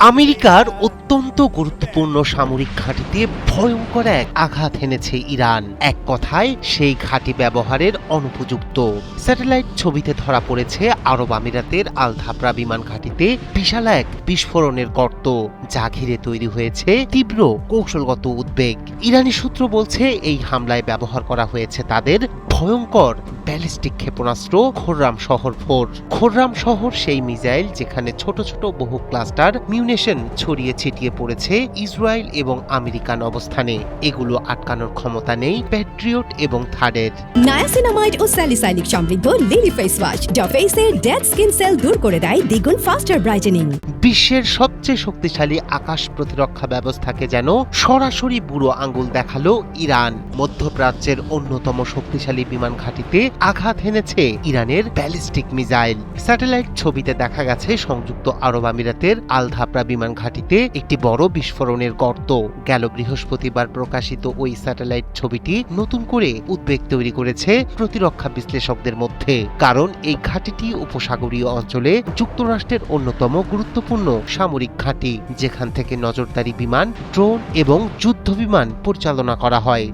আমেরিকার অত্যন্ত গুরুত্বপূর্ণ সামরিক ঘাঁটিতে ভয়ঙ্কর এক আঘাত এনেছে ইরান। এক কথায় সেই ঘাঁটি ব্যবহারের অনুপযুক্ত। স্যাটেলাইট ছবিতে ধরা পড়েছে আরব আমিরাতের আল ধাবরা বিমান ঘাঁটিতে বিশাল এক বিস্ফোরণের গর্ত, যা ঘিরে তৈরি হয়েছে তীব্র কৌশলগত উদ্বেগ। ইরানি সূত্র বলছে এই হামলায় ব্যবহার করা হয়েছে তাদের ভয়ঙ্কর ব্যালিস্টিক ক্ষেপণাস্ত্র খোররাম শহর 4। খোররাম শহর সেই মিসাইল যেখানে ছোট ছোট বহু ক্লাস্টার মিউনিশন ছড়িয়ে ছিটিয়ে পড়েছে ইসরায়েল এবং আমেরিকান অবস্থানে। এগুলো আটকানোর ক্ষমতা নেই প্যাট্রিয়ট এবং থার্ডের। নায়াসিনামাইড ও স্যালিসাইলিক সমৃদ্ধ লিলি ফেস ওয়াশ, যা ফেসের ডেড স্কিন সেল দূর করে দেয় দ্বিগুণ ফাস্টার ব্রাইটেনিং। বিশ্বের সবচেয়ে শক্তিশালী আকাশ প্রতিরক্ষা ব্যবস্থাকে যেন সরাসরি বুড়ো আঙ্গুল দেখালো ইরান। মধ্যপ্রাচ্যের অন্যতম শক্তিশালী বিমান ঘাঁটিতে আঘাত এনেছে ইরানের ব্যালিস্টিক মিসাইল। স্যাটেলাইট ছবিতে দেখা গেছে সংযুক্ত আরব আমিরাতের আল ধাবরা বিমান ঘাঁটিতে একটি বড় বিস্ফোরণের গর্ত। গেল বৃহস্পতিবার প্রকাশিত ওই স্যাটেলাইট ছবিটি নতুন করে উদ্বেগ তৈরি করেছে প্রতিরক্ষা বিশ্লেষকদের মধ্যে, কারণ এই ঘাঁটিটি উপসাগরীয় অঞ্চলে যুক্তরাষ্ট্রের অন্যতম গুরুত্বপূর্ণ সামরিক ঘাঁটি, যেখান থেকে নজরদারি বিমান, ড্রোন এবং যুদ্ধ বিমান পরিচালনা করা হয়।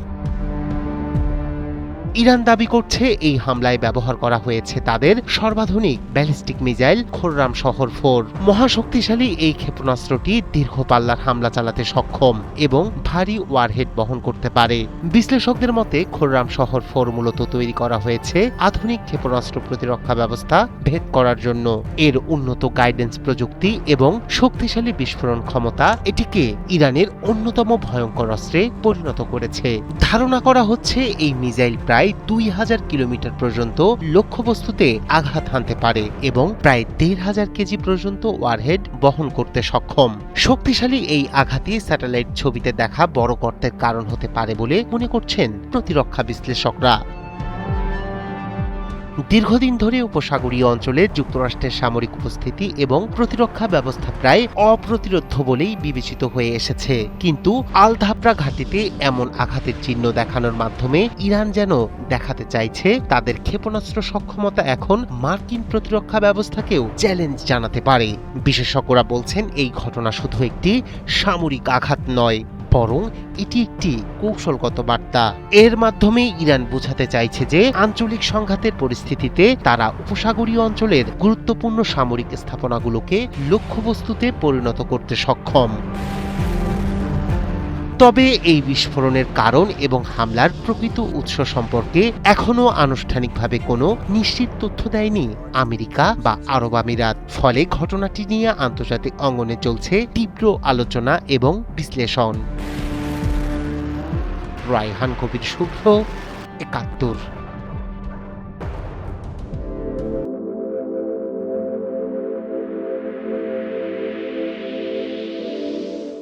ইরান দাবি করছে এই হামলায় ব্যবহার করা হয়েছে তাদের সর্বাধুনিক ব্যালিস্টিক মিসাইল খোররাম শহর 4। মহাশক্তিশালী এই ক্ষেপণাস্ত্রটি দীর্ঘ পাল্লার হামলা চালাতে সক্ষম এবং ভারী ওয়ারহেড বহন করতে পারে। বিশ্লেষকদের মতে খোররাম শহর 4 মূলত তৈরি করা হয়েছে আধুনিক ক্ষেপণাস্ত্র প্রতিরক্ষা ব্যবস্থা ভেদ করার জন্য। এর উন্নত গাইডেন্স প্রযুক্তি এবং শক্তিশালী বিস্ফোরণ ক্ষমতা এটিকে ইরানের অন্যতম ভয়ঙ্কর অস্ত্রে পরিণত করেছে। ধারণা করা হচ্ছে এই মিসাইল প্রায় 2000 কিলোমিটার পর্যন্ত লক্ষ্যবস্তুতে আঘাত হানতে পারে এবং প্রায় 1500 কেজি পর্যন্ত ওয়ারহেড বহন করতে সক্ষম। শক্তিশালী এই আঘাতই স্যাটেলাইট ছবিতে দেখা বড় গর্তের কারণ হতে পারে বলে মনে করছেন প্রতিরক্ষা বিশ্লেষকরা। দীর্ঘদিন ধরে উপসাগরীয় অঞ্চলে যুক্তরাষ্ট্রের সামরিক উপস্থিতি এবং প্রতিরক্ষা ব্যবস্থা প্রায় অপ্রতিরোধ্য বলেই বিবেচিত হয়ে এসেছে, কিন্তু আল ধাবরা ঘাঁটিতে এমন আঘাতের চিহ্ন দেখানোর মাধ্যমে ইরান যেন দেখাতে চাইছে তাদের ক্ষেপণাস্ত্র সক্ষমতা এখন মার্কিন প্রতিরক্ষা ব্যবস্থাকেও চ্যালেঞ্জ জানাতে পারে। বিশেষজ্ঞরা বলছেন এই ঘটনা শুধু একটি সামরিক আঘাত নয়, বরং এটি একটি কৌশলগত বার্তা। এর মাধ্যমে ইরান বোঝাতে চাইছে যে আঞ্চলিক সংঘাতের পরিস্থিতিতে তারা উপসাগরীয় অঞ্চলের গুরুত্বপূর্ণ সামরিক স্থাপনাগুলোকে লক্ষ্যবস্তুতে পরিণত করতে সক্ষম। তবে এই বিস্ফোরণের কারণ এবং হামলার প্রকৃত উৎস সম্পর্কে এখনও আনুষ্ঠানিকভাবে কোনো নিশ্চিত তথ্য দেয়নি আমেরিকা বা আরব আমিরাত। ফলে ঘটনাটি নিয়ে আন্তর্জাতিক অঙ্গনে চলছে তীব্র আলোচনা এবং বিশ্লেষণ। রায়হান কবির শুভ্র, ৭১।